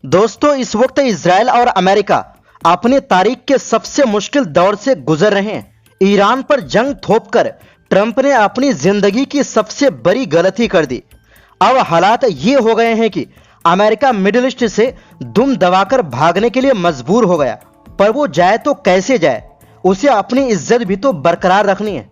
दोस्तों, इस वक्त इजराइल और अमेरिका अपनी तारीख के सबसे मुश्किल दौर से गुजर रहे हैं। ईरान पर जंग थोपकर ट्रंप ने अपनी जिंदगी की सबसे बड़ी गलती कर दी। अब हालात ये हो गए हैं कि अमेरिका मिडिल ईस्ट से दुम दबाकर भागने के लिए मजबूर हो गया। पर वो जाए तो कैसे जाए, उसे अपनी इज्जत भी तो बरकरार रखनी है।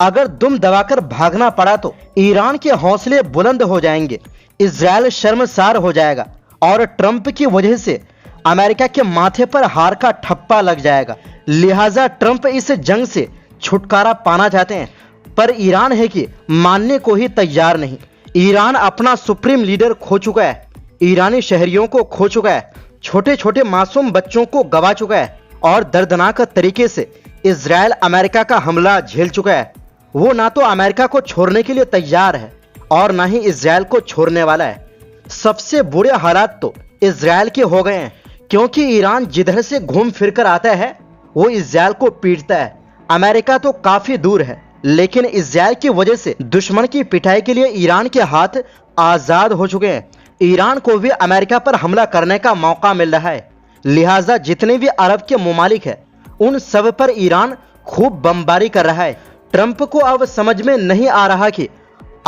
अगर दुम दबाकर भागना पड़ा तो ईरान के हौसले बुलंद हो जाएंगे, इजराइल शर्मसार हो जाएगा और ट्रंप की वजह से अमेरिका के माथे पर हार का ठप्पा लग जाएगा। लिहाजा ट्रंप इस जंग से छुटकारा पाना चाहते हैं, पर ईरान है कि मानने को ही तैयार नहीं। ईरान अपना सुप्रीम लीडर खो चुका है, ईरानी शहरियों को खो चुका है, छोटे छोटे मासूम बच्चों को गवा चुका है और दर्दनाक तरीके से इजराइल अमेरिका का हमला झेल चुका है। वो ना तो अमेरिका को छोड़ने के लिए तैयार है और ना ही इजराइल को छोड़ने वाला है। सबसे बुरे हालात तो इजराइल के हो गए हैं, क्योंकि ईरान जिधर से घूम फिर कर आता है वो इजराइल को पीटता है। अमेरिका तो काफी दूर है, लेकिन इजराइल की वजह से दुश्मन की पिटाई के लिए ईरान के हाथ आजाद हो चुके हैं। ईरान को भी अमेरिका पर हमला करने का मौका मिल रहा है। लिहाजा जितने भी अरब के ममालिक है उन सब पर ईरान खूब बमबारी कर रहा है। ट्रंप को अब समझ में नहीं आ रहा कि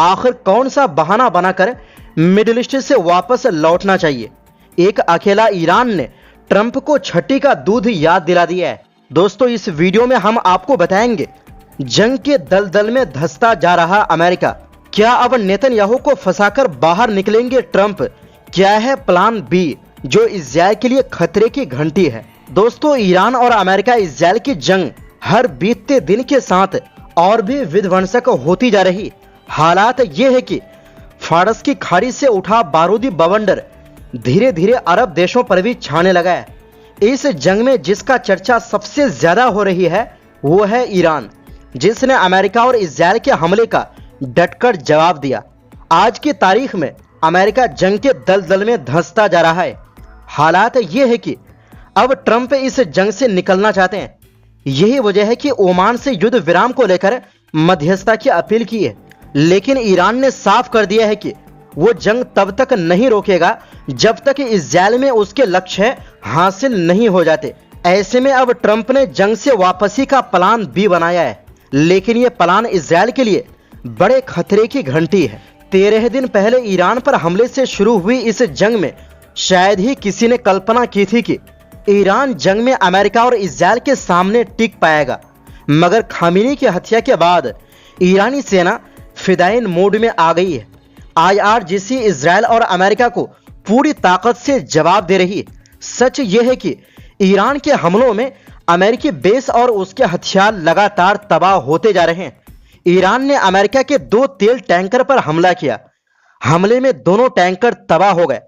आखिर कौन सा बहाना बनाकर मिडिल ईस्ट से वापस लौटना चाहिए। एक अकेला ईरान ने ट्रंप को छठी का दूध याद दिला दिया है। दोस्तों, इस वीडियो में हम आपको बताएंगे जंग के दलदल में धंसता जा रहा अमेरिका, क्या अब नेतन्याहू को फंसाकर बाहर निकलेंगे ट्रंप? क्या है प्लान बी जो इजराइल के लिए खतरे की घंटी है? दोस्तों, ईरान और अमेरिका इजराइल की जंग हर बीतते दिन के साथ और भी विध्वंसक होती जा रही। हालात ये है कि फारस की खाड़ी से उठा बारूदी बवंडर धीरे धीरे अरब देशों पर भी छाने लगा है। इस जंग में जिसका चर्चा सबसे ज्यादा हो रही है वो है ईरान, जिसने अमेरिका और इजराइल के हमले का डटकर जवाब दिया। आज की तारीख में अमेरिका जंग के दलदल में धंसता जा रहा है। हालात ये है कि अब ट्रंप इस जंग से निकलना चाहते हैं। यही वजह है कि ओमान से युद्ध विराम को लेकर मध्यस्थता की अपील की है, लेकिन ईरान ने साफ कर दिया है कि वो जंग तब तक नहीं रोकेगा जब तक इजराइल में उसके लक्ष्य हासिल नहीं हो जाते। ऐसे में अब ट्रंप ने जंग से वापसी का प्लान बी बनाया है, लेकिन ये प्लान इजराइल के लिए बड़े खतरे की घंटी है। 13 दिन पहले ईरान पर हमले से शुरू हुई इस जंग में शायद ही किसी ने कल्पना की थी कि ईरान जंग में अमेरिका और इजराइल के सामने टिक पाएगा। मगर खामेनी की हत्या के बाद ईरानी सेना फिदायीन मोड में आ गई है। IRGC इजराइल और अमेरिका को पूरी ताकत से जवाब दे रही है। सच यह है कि ईरान के हमलों में अमेरिकी बेस और उसके हथियार लगातार तबाह होते जा रहे हैं। ईरान ने अमेरिका के 2 तेल टैंकर पर हमला किया। हमले में दोनों टैंकर तबाह हो गए।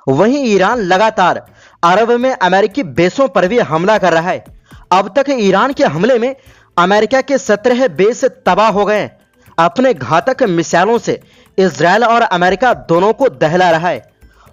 वहीं ईरान लगातार अरब में अमेरिकी बेसों पर भी हमला कर रहा है। अब तक ईरान के हमले में अमेरिका के 17 बेस तबाह हो गए हैं। अपने घातक मिसाइलों से इजराइल और अमेरिका दोनों को दहला रहा है।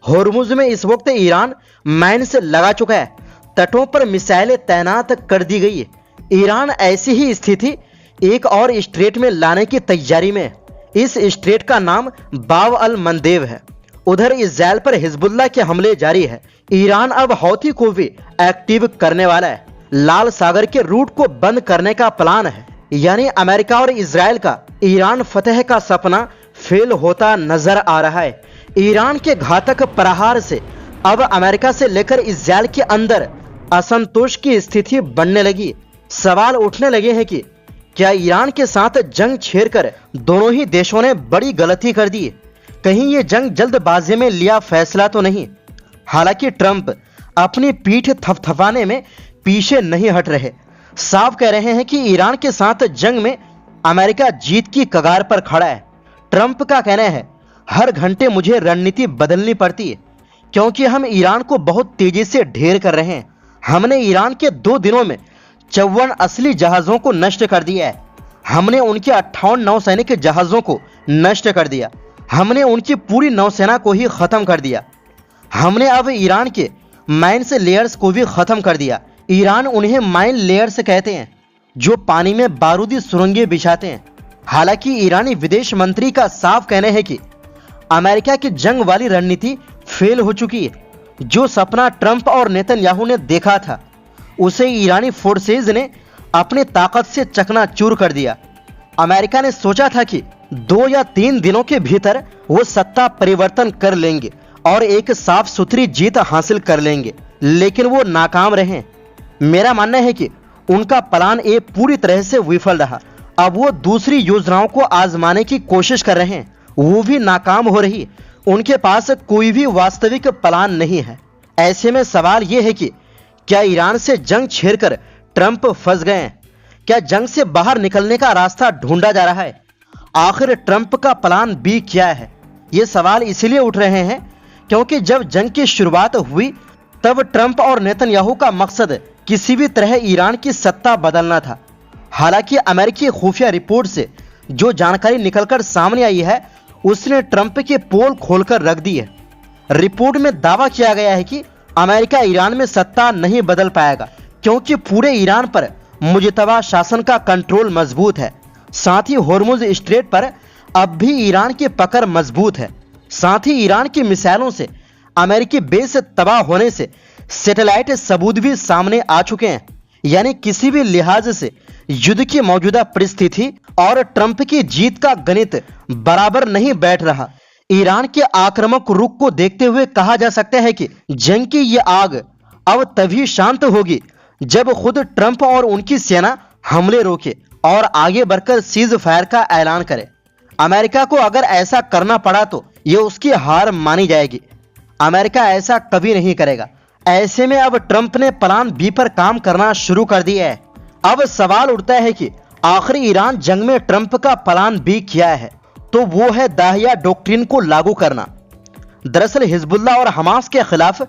होर्मुज में इस वक्त ईरान माइन्स लगा चुका है। तटों पर मिसाइलें तैनात कर दी गई है। ईरान ऐसी ही स्थिति एक और स्ट्रेट में लाने की तैयारी में है। इस स्ट्रेट का नाम बाब अल मंदेब है। उधर इजराइल पर हिजबुल्लाह के हमले जारी है। ईरान अब हौती को भी एक्टिव करने वाला है। लाल सागर के रूट को बंद करने का प्लान है। यानी अमेरिका और इजराइल का ईरान फतह का सपना फेल होता नजर आ रहा है। ईरान के घातक प्रहार से अब अमेरिका से लेकर इजराइल के अंदर असंतोष की स्थिति बनने लगी। सवाल उठने लगे हैं कि क्या ईरान के साथ जंग छेड़कर दोनों ही देशों ने बड़ी गलती कर दी? कहीं ये जंग जल्दबाजी में लिया फैसला तो नहीं? हालांकि ट्रंप अपनी पीठ थपथपाने में पीछे नहीं हट रहे। साफ कह रहे हैं कि ईरान के साथ जंग में अमेरिका जीत की कगार पर खड़ा है। ट्रंप का कहना है, हर घंटे मुझे रणनीति बदलनी पड़ती है, क्योंकि हम ईरान को बहुत तेजी से ढेर कर रहे हैं। हमने ईरान के 2 दिनों में 54 असली जहाजों को नष्ट कर दिया है। हमने उनके 58 नौसैनिक जहाजों को नष्ट कर दिया। हमने उनकी पूरी नौसेना को ही खत्म कर दिया। हमने अब ईरान के माइन्स लेयर्स को भी खत्म कर दिया। ईरान उन्हें माइन लेयर्स कहते हैं, जो पानी में बारूदी सुरंगें बिछाते हैं। हालांकि ईरानी विदेश मंत्री का साफ कहना है कि अमेरिका की जंग वाली रणनीति फेल हो चुकी है। जो सपना ट्रंप और नेतन्याहू ने देखा था उसे ईरानी फोर्सेज ने अपनी ताकत से चकनाचूर कर दिया। अमेरिका ने सोचा था कि 2 या 3 दिनों के भीतर वो सत्ता परिवर्तन कर लेंगे और एक साफ सुथरी जीत हासिल कर लेंगे, लेकिन वो नाकाम रहे। मेरा मानना है कि उनका प्लान ए पूरी तरह से विफल रहा। अब वो दूसरी योजनाओं को आजमाने की कोशिश कर रहे हैं, वो भी नाकाम हो रही। उनके पास कोई भी वास्तविक प्लान नहीं है। ऐसे में सवाल यह है कि क्या ईरान से जंग छेड़कर ट्रंप फंस गए हैं? क्या जंग से बाहर निकलने का रास्ता ढूंढा जा रहा है? आखिर ट्रंप का प्लान बी क्या है? ये सवाल इसलिए उठ रहे हैं क्योंकि जब जंग की शुरुआत हुई तब ट्रंप और नेतन्याहू का मकसद किसी भी तरह ईरान की सत्ता बदलना था। हालांकि अमेरिकी खुफिया रिपोर्ट से जो जानकारी निकलकर सामने आई है उसने ट्रंप के पोल खोलकर रख दी है। रिपोर्ट में दावा किया गया है कि अमेरिका ईरान में सत्ता नहीं बदल पाएगा क्योंकि पूरे ईरान पर मुजतबा शासन का कंट्रोल मजबूत है। साथ ही होर्मुज स्ट्रेट पर अब भी ईरान की पकड़ मजबूत है। साथ ही ईरान की मिसाइलों से अमेरिकी बेस तबाह होने से सैटेलाइट सबूत भी सामने आ चुके हैं। यानी किसी भी लिहाज से युद्ध की मौजूदा परिस्थिति और ट्रंप की जीत का गणित बराबर नहीं बैठ रहा। ईरान के आक्रामक रुख को देखते हुए कहा जा सकता है कि जंग की ये आग अब तभी शांत होगी जब खुद ट्रंप और उनकी सेना हमले रोके और आगे बढ़कर सीज फायर का ऐलान करे। अमेरिका को अगर ऐसा करना पड़ा तो ये उसकी हार मानी जाएगी। अमेरिका ऐसा कभी नहीं करेगा। ऐसे में अब ट्रंप ने प्लान बी पर काम करना शुरू कर दिया है। अब सवाल उठता है कि आखिर ईरान जंग में ट्रंप का प्लान बी क्या है? तो वो है दाहिया डॉक्ट्रिन को लागू करना। दरअसल हिजबुल्लाह और हमास के खिलाफ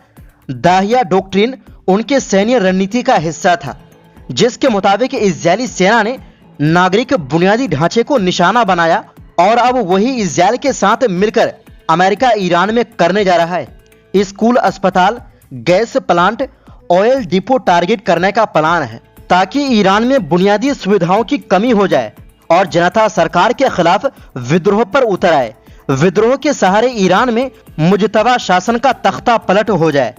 दाहिया डॉक्ट्रिन उनके सैन्य रणनीति का हिस्सा था, जिसके मुताबिक इजरायली सेना ने नागरिक बुनियादी ढांचे को निशाना बनाया और अब वही इजरायल के साथ मिलकर अमेरिका ईरान में करने जा रहा है। स्कूल, अस्पताल, gas plant, oil depot target करने का प्लान है ताकि ईरान में बुनियादी सुविधाओं की कमी हो जाए और जनता सरकार के खिलाफ विद्रोह पर उतर आए। विद्रोह के सहारे ईरान में मुजतबा शासन का तख्ता पलट हो जाए।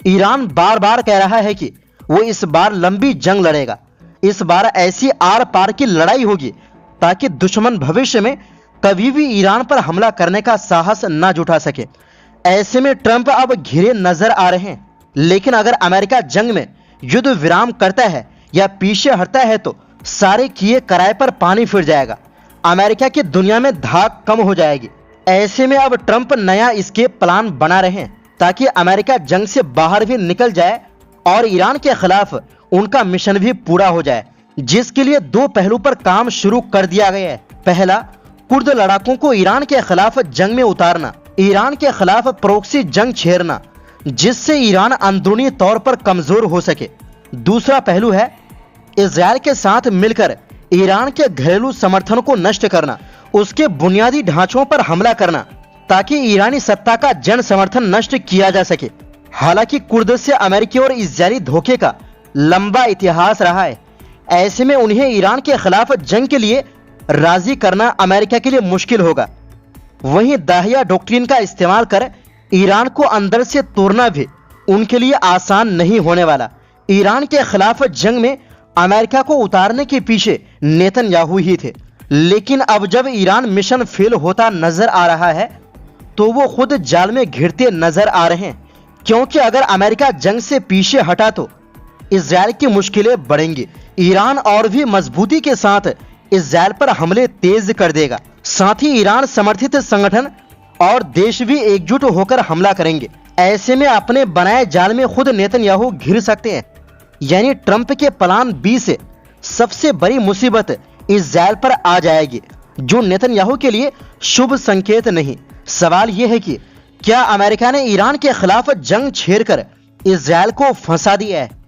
ईरान बार बार कह रहा है कि वो इस बार लंबी जंग लड़ेगा। इस बार ऐसी आर पार की लड़ाई होगी ताकि दुश्मन भविष्य में कभी भी ईरान पर हमला करने का साहस न जुटा सके। ऐसे में ट्रंप अब घिरे नजर आ रहे हैं, लेकिन अगर अमेरिका जंग में युद्ध विराम करता है या पीछे हटता है तो सारे किए कराए पर पानी फिर जाएगा। अमेरिका की दुनिया में धाक कम हो जाएगी। ऐसे में अब ट्रंप नया एस्केप प्लान बना रहे हैं ताकि अमेरिका जंग से बाहर भी निकल जाए और ईरान के खिलाफ उनका मिशन भी पूरा हो जाए, जिसके लिए 2 पहलू पर काम शुरू कर दिया गया है। पहला, कुर्द लड़ाकों को ईरान के खिलाफ जंग में उतारना, ईरान के खिलाफ प्रॉक्सी जंग छेड़ना जिससे ईरान अंदरूनी तौर पर कमजोर हो सके। दूसरा पहलू है इजरायल के साथ मिलकर ईरान के घरेलू समर्थन को नष्ट करना, उसके बुनियादी ढांचों पर हमला करना ताकि ईरानी सत्ता का जन समर्थन नष्ट किया जा सके। हालांकि कुर्द से अमेरिकी और इजरायली धोखे का लंबा इतिहास रहा है। ऐसे में उन्हें ईरान के खिलाफ जंग के लिए राजी करना अमेरिका के लिए मुश्किल होगा। वहीं दाहिया डॉक्ट्रिन का इस्तेमाल कर ईरान को अंदर से तोड़ना भी उनके लिए आसान नहीं होने वाला। ईरान के खिलाफ जंग में अमेरिका को उतारने के पीछे नेतन्याहू ही थे, लेकिन अब जब ईरान मिशन फेल होता नजर आ रहा है तो वो खुद जाल में घिरते नजर आ रहे हैं, क्योंकि अगर अमेरिका जंग से पीछे हटा तो इजरायल की मुश्किलें बढ़ेंगी। ईरान और भी मजबूती के साथ इजरायल पर हमले तेज कर देगा। साथ ही ईरान समर्थित संगठन और देश भी एकजुट होकर हमला करेंगे। ऐसे में अपने बनाए जाल में खुद नेतन्याहू घिर सकते हैं। यानी ट्रंप के प्लान बी से सबसे बड़ी मुसीबत इजरायल पर आ जाएगी, जो नेतन्याहू के लिए शुभ संकेत नहीं। सवाल यह है कि क्या अमेरिका ने ईरान के खिलाफ जंग छेड़कर इजरायल को फंसा दिया है?